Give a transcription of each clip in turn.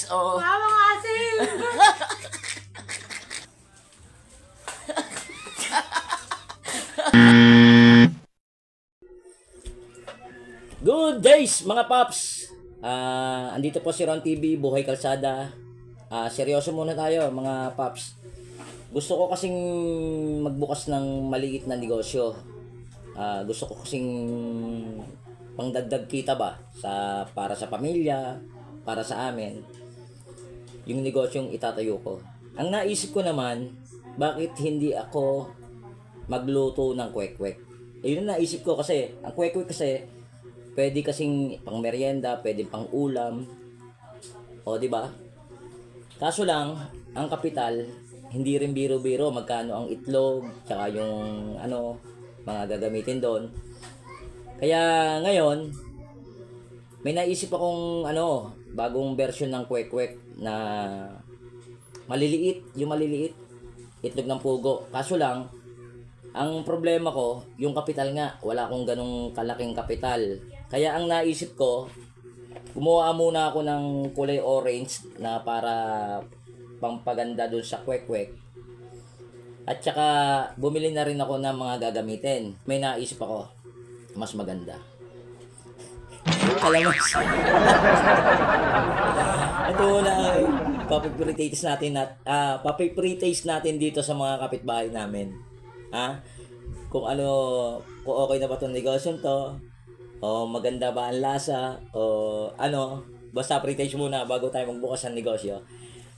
Oh. Mama asim! Good days mga paps! Andito po si Ron TV, Buhay Kalsada. Seryoso muna tayo mga paps. Gusto ko kasing magbukas ng maliit na negosyo. Gusto ko kasing pangdagdag kita ba para sa pamilya, para sa amin. Yung negosyong itatayo ko. Ang naisip ko naman, bakit hindi ako magluto ng kwek-kwek? Ayun ang naisip ko kasi, ang kwek-kwek kasi pwede kasing pang merienda, pwede pang ulam. O, di ba? Kaso lang, ang kapital, hindi rin biro-biro magkano ang itlog, tsaka yung mga gagamitin doon. Kaya ngayon, may naisip akong bagong version ng kwek-kwek na maliliit, yung maliliit, itlog ng pugo. Kaso lang, ang problema ko, yung kapital nga, wala akong ganong kalaking kapital. Kaya ang naisip ko, gumawa muna ako ng kulay orange na para pampaganda dun sa kwek-kwek. At saka bumili na rin ako ng mga gagamitin. May naisip ako, mas maganda. Kalamas. Ito na papipritaste natin dito sa mga kapitbahay namin. Kung okay na ba 'tong negosyo to, o maganda ba ang lasa, o basta pre-taste muna bago tayo magbukas ng negosyo.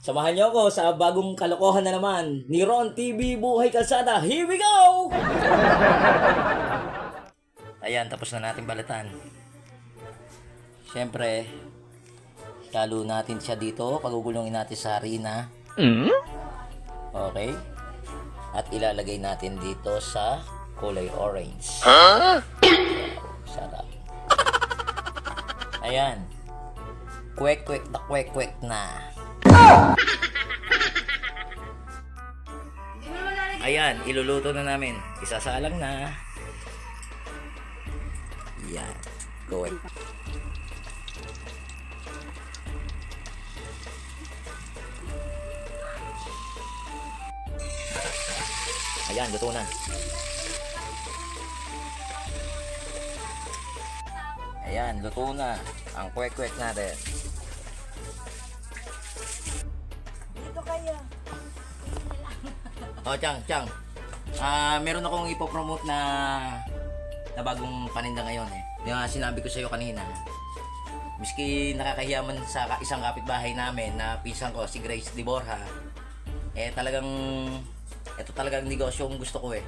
Samahan niyo ako sa bagong kalokohan na naman ni Ron TV Buhay Kalsada. Here we go! Ayan, tapos na natin balatan. Siyempre, lalo natin siya dito, pagugulungin natin sa harina. Okay? At ilalagay natin dito sa kulay orange. Sarap. Ayan. Kwek-kwek na kwek-kwek na. Ayan, iluluto na namin. Isasalang na. Yan. Kwek. Ayan, luto na. Ayan, luto na ang kwek-kwek natin. Dito kayo. Chang. Meron akong ipopromote na bagong paninda ngayon eh. Yung sinabi ko sa iyo kanina. Miski nakakahiya man sa isang kapitbahay namin na pinsan ko, si Grace Di Borja. Ito talagang negosyo ang gusto ko eh.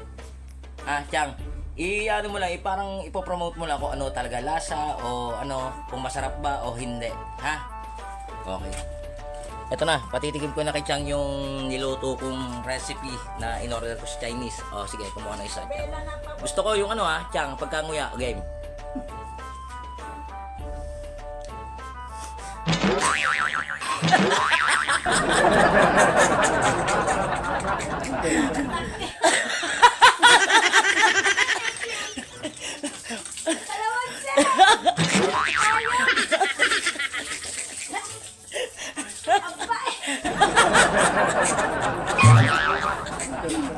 Chang, mo lang, parang ipopromote mo lang kung ano talaga lasa o kung masarap ba o hindi. Okay. Ito na, patitigim ko na kay Chang yung niluto kong recipe na in-order ko sa Chinese. Sige, kumuha na isa. Chang. Gusto ko yung Chang, pagkanguya, game.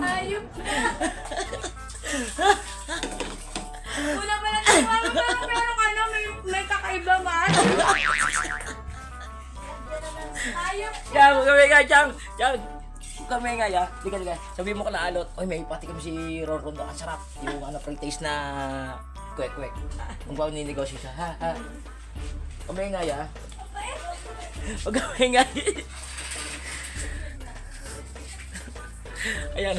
Ayup na! Una pala pero may kakaiba man. Ayup na! Chang, Chang! Kami nga ya. Liga. Sabi mo ka na alot. Oy, may patikim si Rorondo. Ang sarap. Yung pre-taste na kwek-kwek. Kung ba ninegosyo siya. Kami nga ya. Kami nga. Ayan.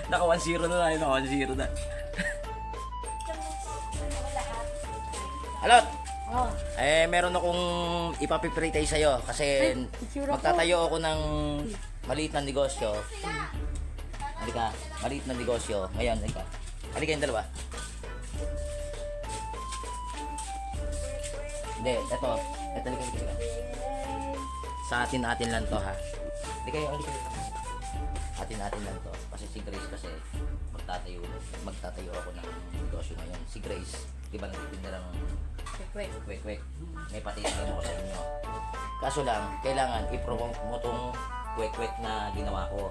Naka 1-0 na tayo. Naka 1-0 na. Alot! Meron akong ipapipretay sa'yo kasi magtatayo ako ng maliit na negosyo. Halika, maliit na negosyo. Ngayon, halika yung dalawa. Hindi, ito. Halika. Sa atin lang to ha. Halika. Atin lang to. Kasi si Grace magtatayo ako ng negosyo ngayon. Si Grace, di ba nagtitinda ng Wait. Kwek-kwek. May patitigin ako sa inyo. Kaso lang, kailangan i-promote mo tong kwek-kwek na ginawa ko.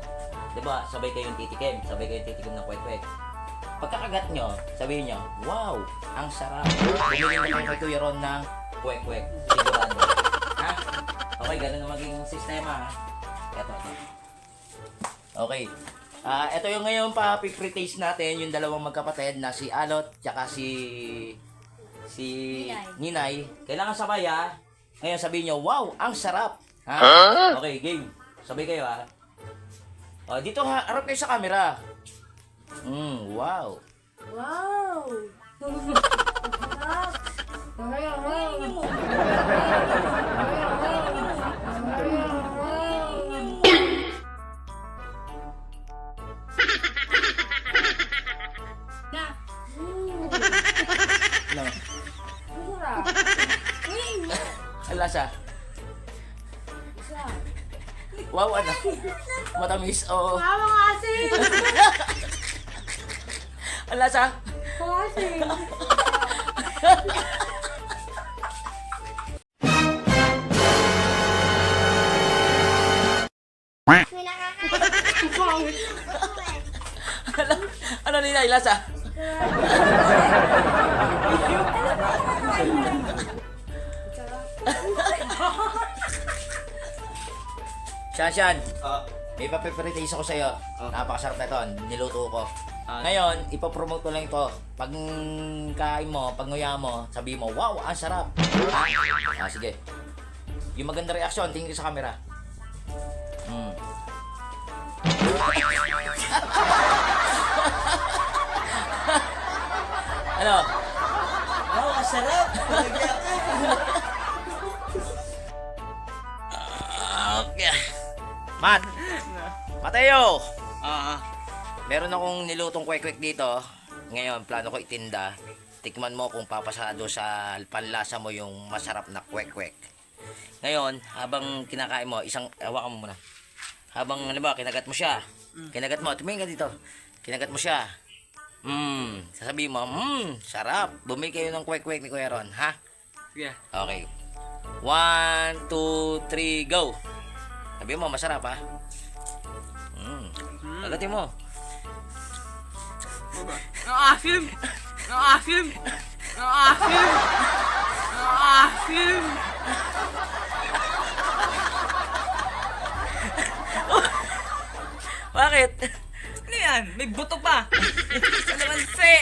Diba, sabay kayong titikim ng kwek-kwek. Pagkakagat nyo, sabihin nyo, wow, ang sarap. Bumili na kayo kay Kuya Ron ng kwek-kwek. Sigurado. Ha? Okay, ganun na maging sistema. Eto. Okay. Ito yung ngayon pa pre-taste natin, yung dalawang magkapatid na si Alot tsaka si Ninay. Kailangan sabay ha. Ngayon sabihin nyo, wow, ang sarap. Ha? Okay, game. Sabay kayo ha. Dito ha, harap kayo sa camera. Wow. Wow! Na. Ano? Masarap. Ang lasa. Wow, ano? Matamis o... Mama kasi! Ang lasa? Kasi! Ano Ninay, lasa? Shanshan, may papipritis ako sa'yo. Napakasarap na ito. Niluto ko. Ngayon, ipapromote ko lang ito. Pag kain mo, pag nguya mo, sabi mo, wow, ang sarap. Sige. Yung maganda reaksyon, tingin ka sa camera. Ano? Wow, ang sarap! Okay. Mateo! Ah, Meron akong nilutong kwek-kwek dito. Ngayon, plano ko itinda. Tikman mo kung papasado sa panlasa mo yung masarap na kwek-kwek. Ngayon, habang kinakain mo, hawakan mo muna. Habang, halimbawa, kinagat mo siya. Kinagat mo, tumingin ka dito. Kinagat mo siya. Sasabihin mo, sarap. Bumili kayo ng kwek-kwek ni Kuya Ron, ha? yeah. Okay. 1, 2, 3, go! Sabihin mo, masarap, ha? Agatin mo. Ang asim! Ang asim! Ang asim! Ang asim! Bakit? Ano yan? May buto pa! Kalamansi!